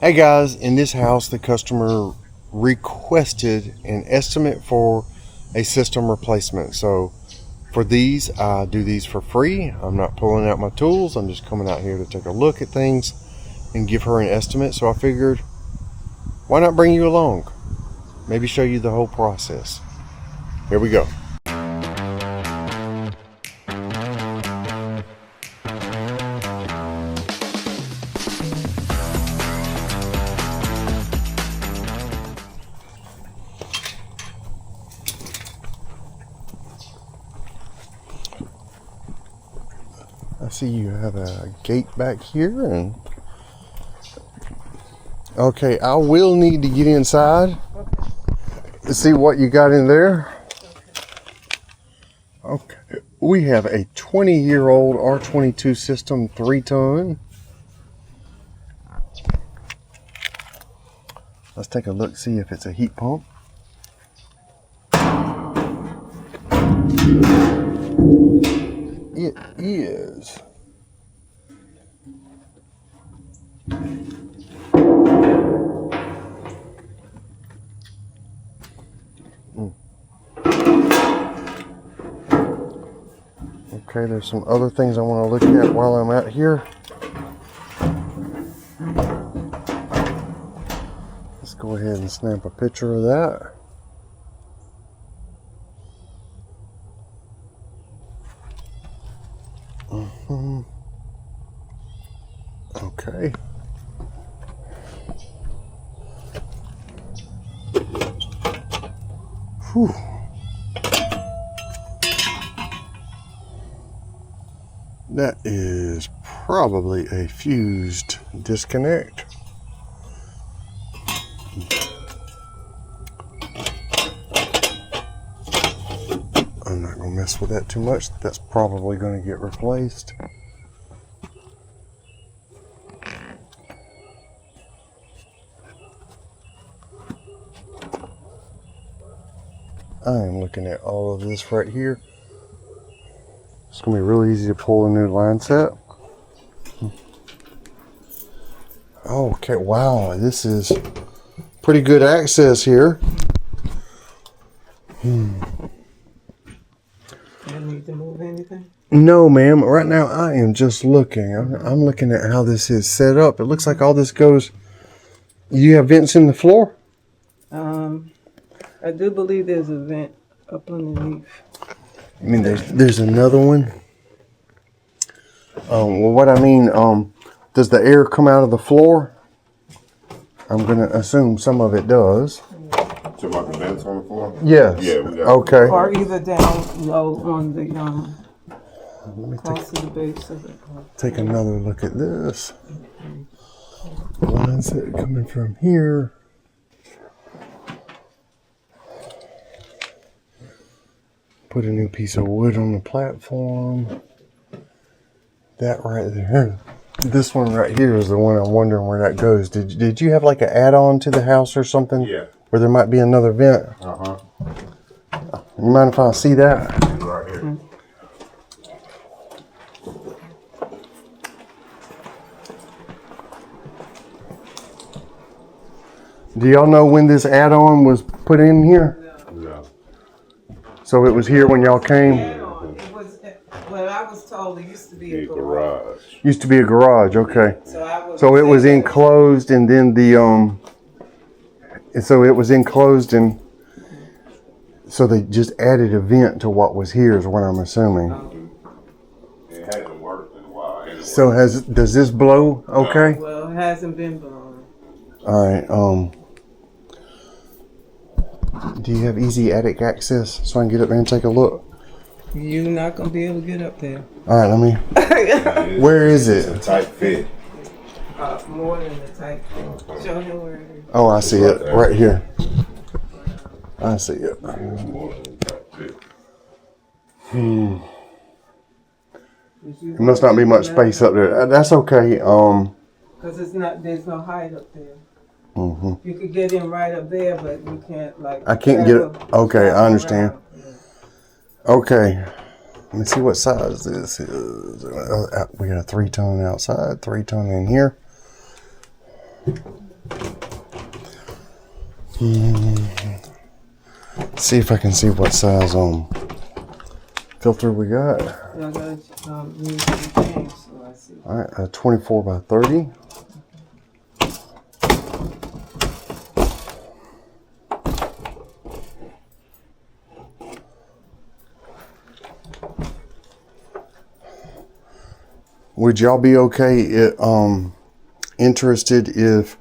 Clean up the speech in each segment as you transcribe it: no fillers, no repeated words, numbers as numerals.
Hey guys, in this house the customer requested an estimate for a system replacement. So for these, I do these for free. I'm not pulling out my tools. I'm just coming out here to take a look at things and give her an estimate. So I figured, why not bring you along? Maybe show you the whole process. Here we go. I see you have a gate back here, and okay, I will need to get inside to see what you got in there. Okay, we have a 20-year-old R22 system, 3-ton. Let's take a look, see if it's a heat pump. It is. Okay, there's some other things I want to look at while I'm out here. Let's go ahead and snap a picture of that. Okay. Whew. That is probably a fused disconnect. I'm not going to mess with that too much. That's probably going to get replaced. I am looking at all of this right here. It's going to be really easy to pull a new line set. Okay, wow, this is pretty good access here. You need to move anything? No, ma'am. Right now, I am just looking. I'm looking at how this is set up. It looks like all this goes... You have vents in the floor? I do believe there's a vent up underneath. I mean, there's another one. Well, what I mean, does the air come out of the floor? I'm going to assume some of it does. So about the vents on the floor? Yes. Yeah, we got okay. Or either down low on the Let me close to the base of it. take another look at this. Lines that are coming from here. Put a new piece of wood on the platform. That right there. This one right here is the one I'm wondering where that goes. Did you have like an add-on to the house or something? Yeah. Where there might be another vent? Uh-huh. You mind if I see that? Right here. Do y'all know when this add-on was put in here? No. So it was here when y'all came? It was, well, I was told it used to be a garage. Used to be a garage, okay. So it was enclosed, and then so it was enclosed, and so they just added a vent to what was here is what I'm assuming. It hasn't worked in a while. Anyway. So does this blow okay? Well, it hasn't been blown. All right, do you have easy attic access so I can get up there and take a look? You're not going to be able to get up there. All right, let me, where is It's it? a tight fit. More than the type. Show him where it is. Oh, I see it, right here. I see it. More than a tight fit. There must not be much space up there. That's okay. Because there's no height up there. Mm-hmm. You could get in right up there, but you can't I can't get it. Okay, I understand. Around. Yeah. Okay. Let me see what size this is. We got a 3-ton outside, 3-ton in here. See if I can see what size filter we got. I gotta use the change, so I see. All right, a 24 by 30. Would y'all be interested if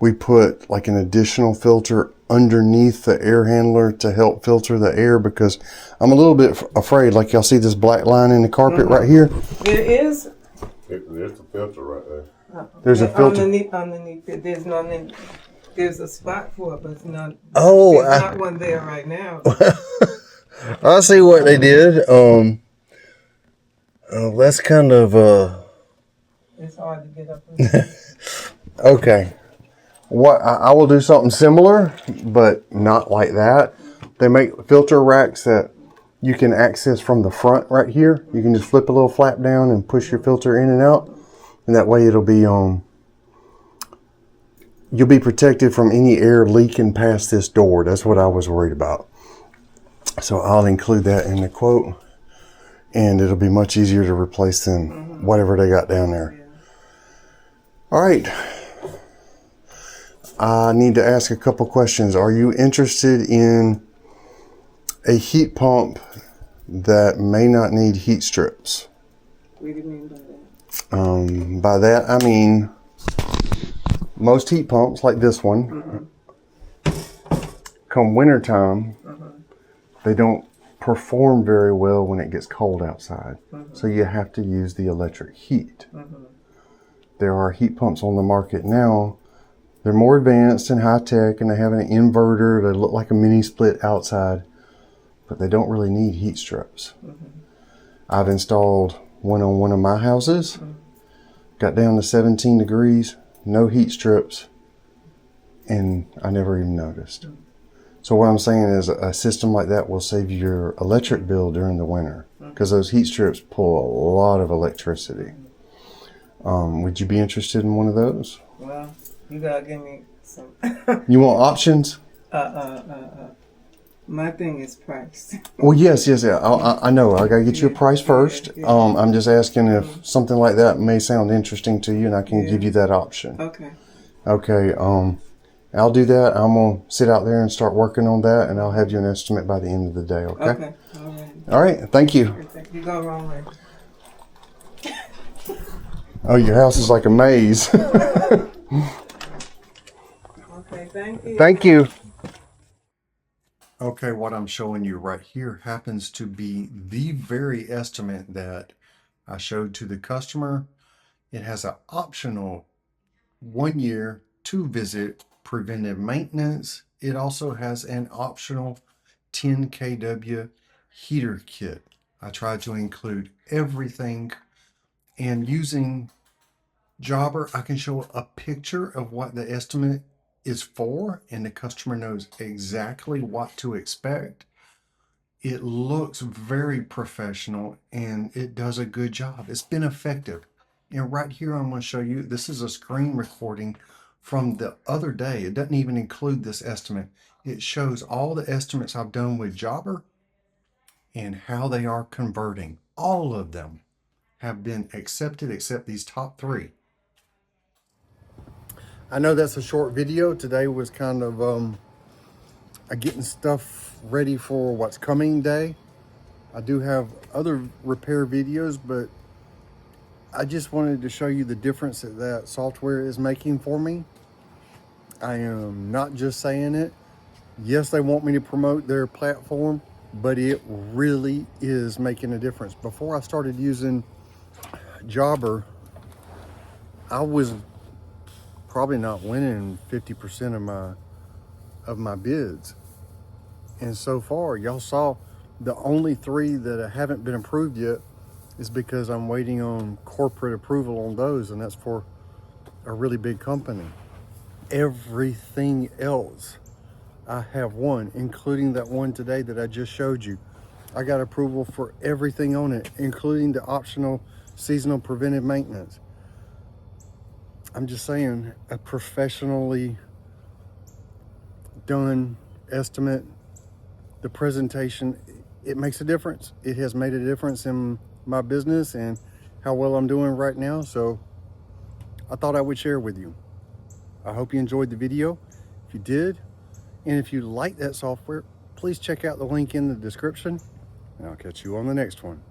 we put like an additional filter underneath the air handler to help filter the air? Because I'm a little bit afraid, like y'all see this black line in the carpet right here? There is. There's a filter right there. There's a filter. Underneath it, there's a spot for it, but it's not. Oh, there's not one there right now. I see what they did. That's kind of It's hard to get up. And okay. What I will do something similar, but not like that. They make filter racks that you can access from the front right here. You can just flip a little flap down and push your filter in and out, and that way it'll be you'll be protected from any air leaking past this door. That's what I was worried about. So I'll include that in the quote, and it'll be much easier to replace than whatever they got down there. yeah. All right. I need to ask a couple questions. Are you interested in a heat pump that may not need heat strips? What do you mean by that? By that, I mean most heat pumps like this one, come wintertime, they don't perform very well when it gets cold outside. So you have to use the electric heat. There are heat pumps on the market now. They're more advanced and high tech, and they have an inverter. They look like a mini split outside, but they don't really need heat strips. I've installed one on one of my houses, got down to 17 degrees, no heat strips, and I never even noticed. So what I'm saying is a system like that will save your electric bill during the winter, because those heat strips pull a lot of electricity. Would you be interested in one of those? Well, you gotta give me some. You want options? My thing is price. Well, yes. I know. I gotta get you a price first. I'm just asking if something like that may sound interesting to you, and I can give you that option. Okay. Okay. I'll do that. I'm gonna sit out there and start working on that, and I'll have you an estimate by the end of the day. Okay. Okay. All right. All right. Thank you. You go wrong way. Oh, your house is like a maze. Okay. Thank you. Thank you. Okay, what I'm showing you right here happens to be the very estimate that I showed to the customer. It has an optional 1 year 2-visit preventive maintenance. It also has an optional 10 kW heater kit. I tried to include everything, and using Jobber, I can show a picture of what the estimate is for, and the customer knows exactly what to expect. It looks very professional, and it does a good job. It's been effective. And right here, I'm going to show you, this is a screen recording from the other day. It doesn't even include this estimate. It shows all the estimates I've done with Jobber and how they are converting. All of them have been accepted except these top 3. I know that's a short video. Today was kind of a getting stuff ready for what's coming day. I do have other repair videos, but I just wanted to show you the difference that that software is making for me. I am not just saying it. Yes, they want me to promote their platform, but it really is making a difference. Before I started using Jobber, I was probably not winning 50% of my bids. And so far, y'all saw the only 3 that haven't been approved yet is because I'm waiting on corporate approval on those, and that's for a really big company. Everything else I have won, including that one today that I just showed you. I got approval for everything on it, including the optional seasonal preventive maintenance. I'm just saying, a professionally done estimate, the presentation, it makes a difference. It has made a difference in my business and how well I'm doing right now. So I thought I would share with you. I hope you enjoyed the video. If you did, and if you like that software, please check out the link in the description, and I'll catch you on the next one.